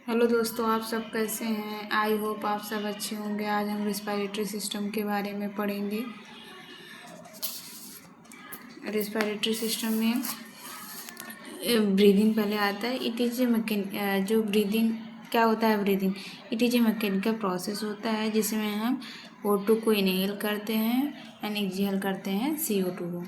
Hello दोस्तों, आप सब कैसे हैं। आई होप आप सब अच्छे होंगे। आज हम रिस्पायरेटरी सिस्टम के बारे में पढ़ेंगे। रिस्पायरेटरी सिस्टम में ब्रीदिंग पहले आता है। इट इज़ ए जो ब्रीदिंग क्या होता है, breathing it is A mechanical process होता है जिसमें हम O2 को इनहेल करते हैं एंड एक्सहेल करते हैं CO2 को।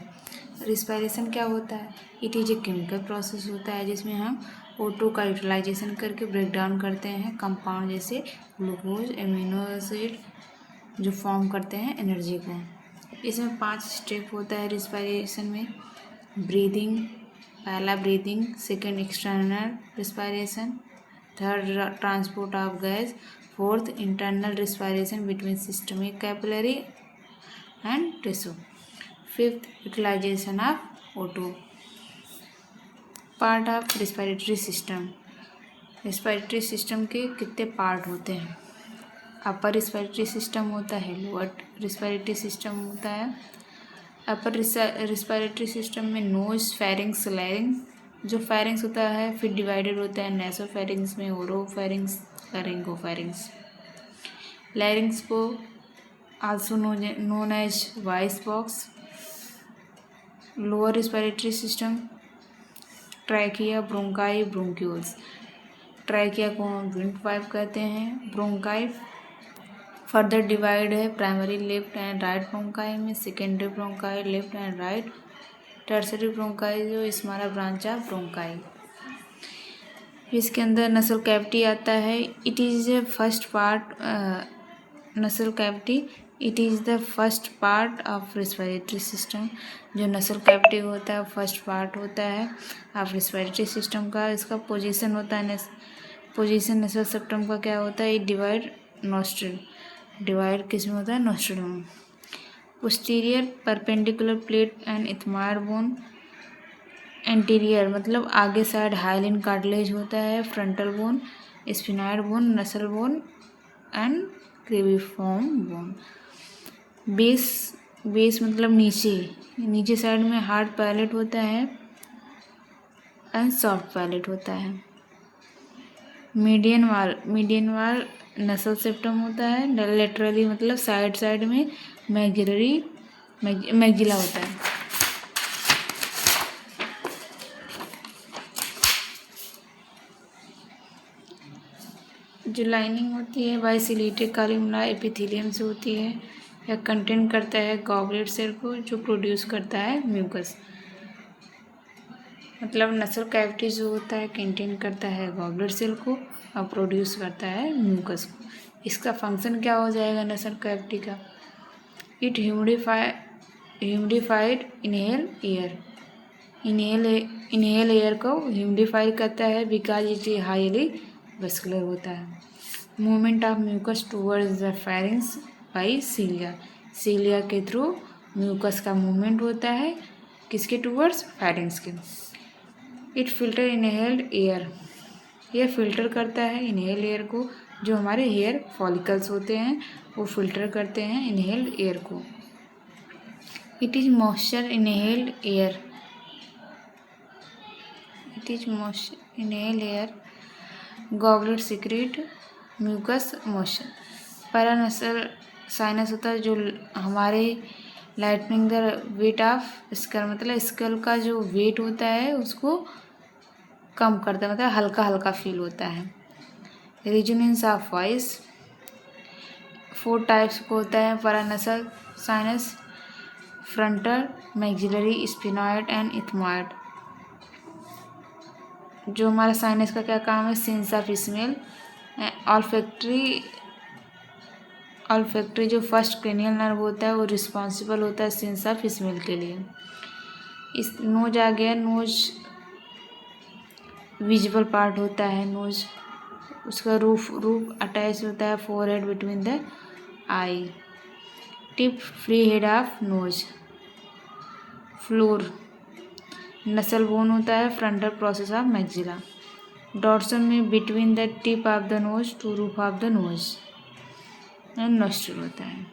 रिस्पायरेशन क्या होता है, it is a chemical process होता है जिसमें हम O2 का यूटिलाइजेशन करके ब्रेक डाउन करते हैं कंपाउंड जैसे ग्लूकोज, एमिनो एसिड जो फॉर्म करते हैं एनर्जी को। इसमें 5 स्टेप होता है रिस्पायरेशन में। ब्रीदिंग, पहला breathing, second external respiration, third transport of gas, fourth internal respiration between systemic capillary and tissue, fifth utilisation of O2। Part of respiratory system. Respiratory system के कितने पार्ट होते हैं। अपर रिस्पायरेटरी सिस्टम होता है, lower respiratory system होता है। Upper respiratory system में knows, pharynx, लैरिंग्स। जो फेरिंग्स होता है फिर डिवाइडेड होता है नेसोफेरिंग्स में, ओरोफेरिंग्स, लैरिंगोफेरिंग्स। लैरिंग्स को also known as voice box. Lower respiratory system, trachea, bronchi, bronchioles. Trachea को विंड पाइप कहते हैं। ब्रोंकाई फर्दर डिवाइड है primary left and right bronchi में, secondary bronchi left and right, tertiary bronchi जो smaller branch of bronchi. इसके अंदर nasal cavity आता है। It is a first part, nasal cavity it is the first part of respiratory system. जो nasal cavity होता है first part होता है ऑफ रिस्पायरेटरी सिस्टम का। इसका पोजीशन होता है, पोजीशन नसल सेप्टम का क्या होता है, डिवाइड नॉस्ट्रिल। डिवाइड किस में होता है, नॉस्ट्रिल में। Posterior perpendicular plate and ethmoid bone. Anterior मतलब आगे साइड हाइलिन कार्टिलेज होता है। Frontal bone, sphenoid bone, nasal bone and cribriform bone. Base मतलब नीचे साइड में हार्ड पैलेट होता है एंड सॉफ्ट पैलेट होता है। मीडियन वाल नसल सेप्टम होता है। लेटरली मतलब साइड में मैग्जिला होता है। जो लाइनिंग होती है बाइसिलेटेड कॉलमनार एपिथेलियम से होती है। यह कंटेन करता है गॉबलेट सेल को जो प्रोड्यूस करता है म्यूकस। मतलब नसल कैविटी जो होता है कंटेन करता है गॉबलेट सेल को और प्रोड्यूस करता है म्यूकस को। इसका फंक्शन क्या हो जाएगा नसल कैविटी का, it humidified inhale air. Inhale air को ह्यूमिडिफाई करता है बिकॉज इट हाईली वेस्कुलर होता है। Movement of mucus towards the pharynx by cilia. Cilia के थ्रू म्यूकस का मूवमेंट होता है किसके टूवर्ड्स, फेरिंग्स के। इट फिल्टर इनहेल्ड एयर, यह फिल्टर करता है इनहेल एयर को। जो हमारे हेयर फॉलिकल्स होते हैं वो फिल्टर करते हैं इनहेल्ड एयर को। It is moisture inhaled air, goblet secrete mucus moisture. Paranasal sinus होता है जो हमारे lightening the weight of skull, मतलब स्कल का जो वेट होता है उसको कम करता है, मतलब हल्का हल्का फील होता है। रेजोनेंस ऑफ वॉइस 4 टाइप्स को होता है paranasal sinus, frontal, maxillary, sphenoid and ethmoid. जो हमारा साइनस का क्या काम है, सेंस ऑफ स्मेल। ऑल्फैक्टरी जो फर्स्ट क्रेनियल नर्व होता है वो रिस्पॉन्सिबल होता है सेंस ऑफ स्मेल के लिए। इस नोज आ गया, नोज विजुअल पार्ट होता है नोज, उसका रूफ अटैच होता है forehead between the eye. Tip free head of nose. Floor nasal bone होता है, frontal process of maxilla. Dorsum में between the tip of the nose to roof of the nose and nostril होता है।